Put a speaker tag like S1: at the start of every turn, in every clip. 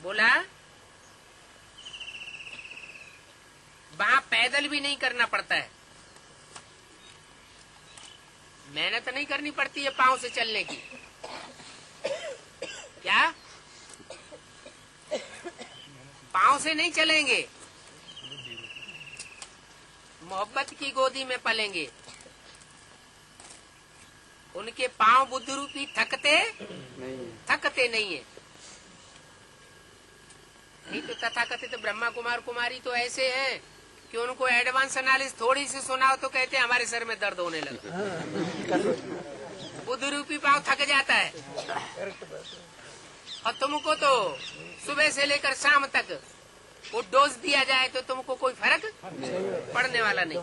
S1: बोला वहां पैदल भी नहीं करना पड़ता है, मेहनत नहीं करनी पड़ती है पांव से चलने की। क्या पांव से नहीं चलेंगे, मोहब्बत की गोदी में पलेंगे। उनके पांव बुद्ध रूपी थकते नहीं है। नहीं तो तथाकथित ब्रह्मा कुमार कुमारी तो ऐसे हैं कि उनको एडवांस एनालिस थोड़ी सी सुनाओ तो कहते हैं हमारे सर में दर्द होने लगा। बुद्ध रूपी पांव थक जाता है। और तुमको तो सुबह से लेकर शाम तक वो डोज दिया जाए तो तुमको कोई फर्क पड़ने वाला नहीं।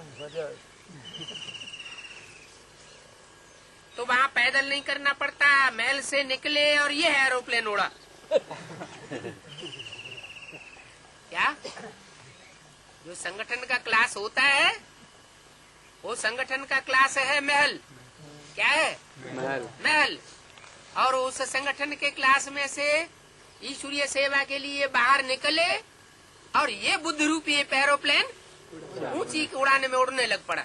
S1: तो वहाँ पैदल नहीं करना पड़ता, महल से निकले और ये एरोप्लेन उड़ा। क्या जो संगठन का क्लास होता है वो संगठन का क्लास है महल। क्या है? महल। और उस संगठन के क्लास में से ईश्वरीय सेवा के लिए बाहर निकले और ये बुद्ध रूपी एरोप्लेन ऊंची उड़ाने में उड़ने लग पड़ा।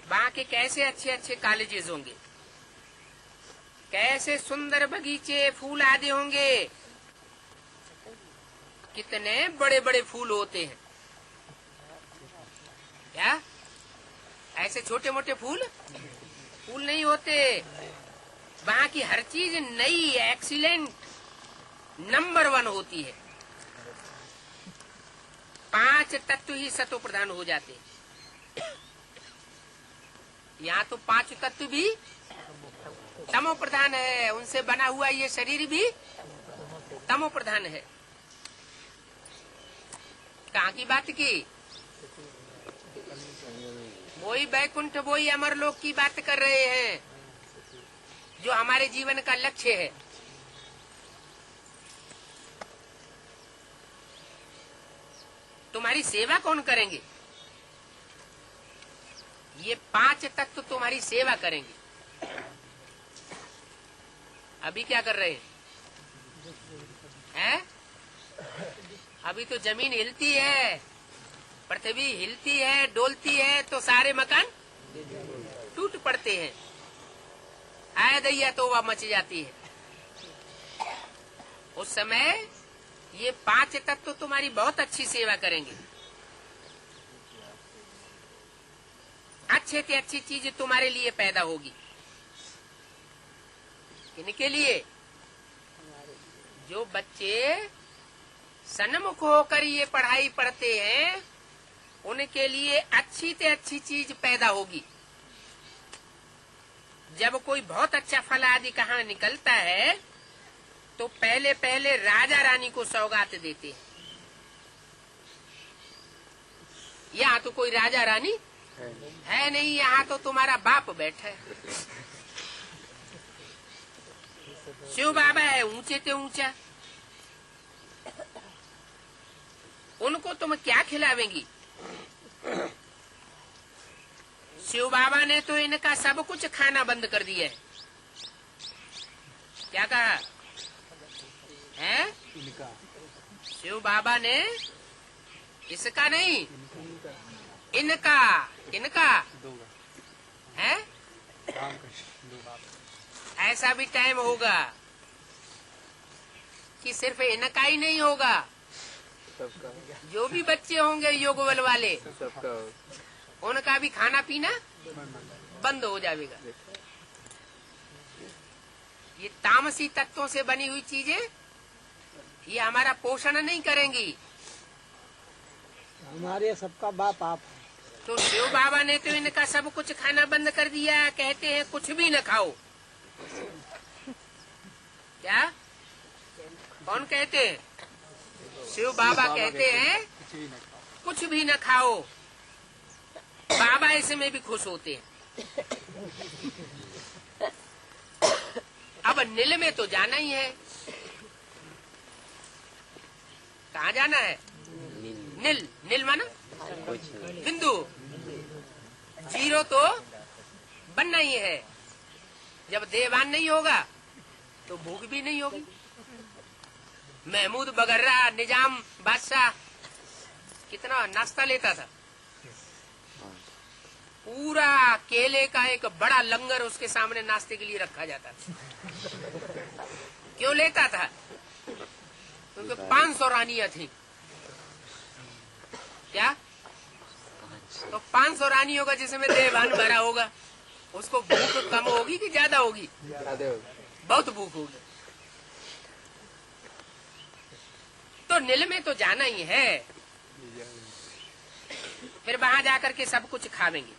S1: वहाँ के कैसे अच्छे अच्छे कॉलेजेस होंगे, कैसे सुंदर बगीचे फूल आदि होंगे, कितने बड़े बड़े फूल होते हैं। क्या ऐसे छोटे मोटे फूल नहीं होते। वहाँ की हर चीज नई, एक्सीलेंट, नंबर 1 होती है। 5 तत्व ही सतो प्रधान हो जाते हैं। यहाँ तो 5 तत्व भी तमो प्रधान है, उनसे बना हुआ ये शरीर भी तमो प्रधान है। कहाँ की बात की? वही बैकुंठ, वही अमरलोक की बात कर रहे हैं जो हमारे जीवन का लक्ष्य है। तुम्हारी सेवा कौन करेंगे? ये 5 तत्व तुम्हारी सेवा करेंगे। अभी क्या कर रहे हैं? अभी तो जमीन हिलती है, पृथ्वी हिलती है, डोलती है तो सारे मकान टूट पड़ते हैं। आय दैया तो वह मच जाती है। उस समय ये 5 तत्व तुम्हारी बहुत अच्छी सेवा करेंगे। अच्छे से अच्छी चीज तुम्हारे लिए पैदा होगी। इनके लिए जो बच्चे सन्मुख होकर ये पढ़ाई पढ़ते हैं उनके लिए अच्छी से अच्छी चीज पैदा होगी। जब कोई बहुत अच्छा फल आदि कहाँ निकलता है तो पहले पहले राजा रानी को सौगात देते हैं। यहाँ तो कोई राजा रानी है नहीं, यहाँ तो तुम्हारा बाप बैठा है। शिव बाबा है ऊंचे ते ऊंचा, उनको तुम क्या खिलावेंगी? शिव बाबा ने तो इनका सब कुछ खाना बंद कर दिया है। क्या कहा है? शिव बाबा ने इसका नहीं, इनका है। ऐसा भी टाइम होगा कि सिर्फ इनका ही नहीं होगा, जो भी बच्चे होंगे योग बल वाले उनका भी खाना पीना बंद हो जाएगा। ये तामसी तत्वों से बनी हुई चीजें ये हमारा पोषण नहीं करेंगी।
S2: हमारे सबका बाप आप।
S1: तो शिव बाबा ने तो इनका सब कुछ खाना बंद कर दिया, कहते हैं कुछ भी न खाओ। क्या कौन कहते हैं? शिव बाबा कहते हैं कुछ भी न खाओ। बाबा इसमें भी खुश होते हैं। अब नील में तो जाना ही है। कहाँ जाना है? नील। नील माना बिंदु, 0 तो बनना ही है। जब देवान नहीं होगा तो भूख भी नहीं होगी। महमूद बगर्रा निजाम बादशाह कितना नाश्ता लेता था, पूरा केले का एक बड़ा लंगर उसके सामने नाश्ते के लिए रखा जाता था। क्यों लेता था? क्योंकि 500 रानियां थी। क्या? तो 500 रानियों का जिसमें देवान भरा होगा, उसको भूख कम होगी कि ज्यादा होगी? बहुत भूख होगी। तो नील में तो जाना ही है, फिर वहां जाकर के सब कुछ खावेंगे।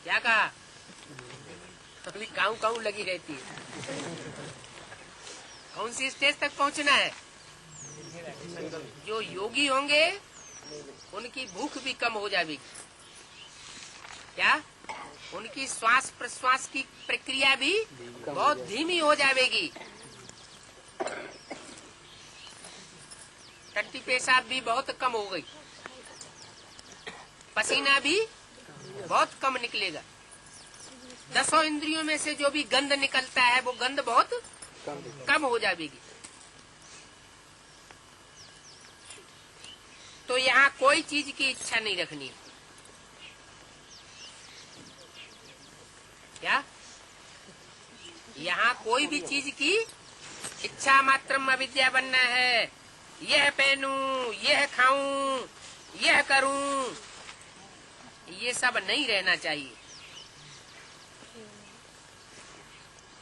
S1: क्या कहा? अभी काऊ काऊ लगी रहती है। कौन सी स्टेज तक पहुंचना है? जो योगी होंगे उनकी भूख भी कम हो जाएगी। क्या? उनकी श्वास प्रश्वास की प्रक्रिया भी बहुत धीमी हो जाएगी। टट्टी पेशाब भी बहुत कम हो गई, पसीना भी बहुत कम निकलेगा। 10 इंद्रियों में से जो भी गंध निकलता है वो गंध बहुत कम हो जाएगी। तो यहाँ कोई चीज की इच्छा नहीं रखनी। क्या? यहाँ कोई भी चीज की इच्छा मात्रम अविद्या बनना है। यह पहनूं, यह खाऊं, यह करूं, ये सब नहीं रहना चाहिए।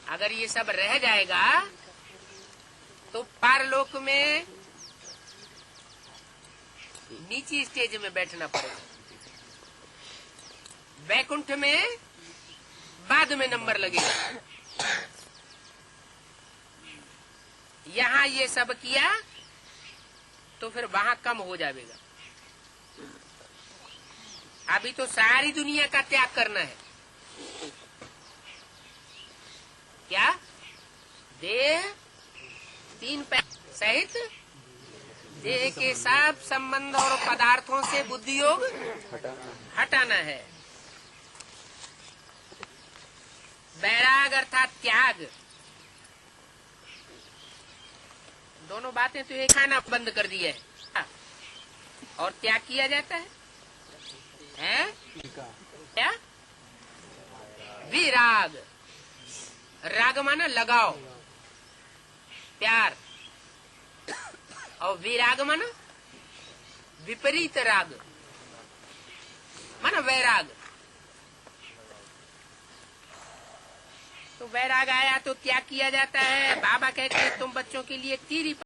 S1: अगर ये सब रह जाएगा तो पारलोक में नीची स्टेज में बैठना पड़ेगा, वैकुंठ में बाद में नंबर लगेगा। यहाँ ये सब किया तो फिर वहां कम हो जाएगा। अभी तो सारी दुनिया का त्याग करना है। क्या? देह 3 सहित देह के सब संबंध और पदार्थों से बुद्धि योग हटाना है। वैराग अर्थात त्याग। दोनों बातें तो ये खाना बंद कर दिया है और त्याग किया जाता है? क्या? विराग। राग माना लगाओ, प्यार, और विराग माना विपरीत राग, माना वैराग। तो वैराग आया तो त्याग किया जाता है। बाबा कहते हैं तुम बच्चों के लिए तीर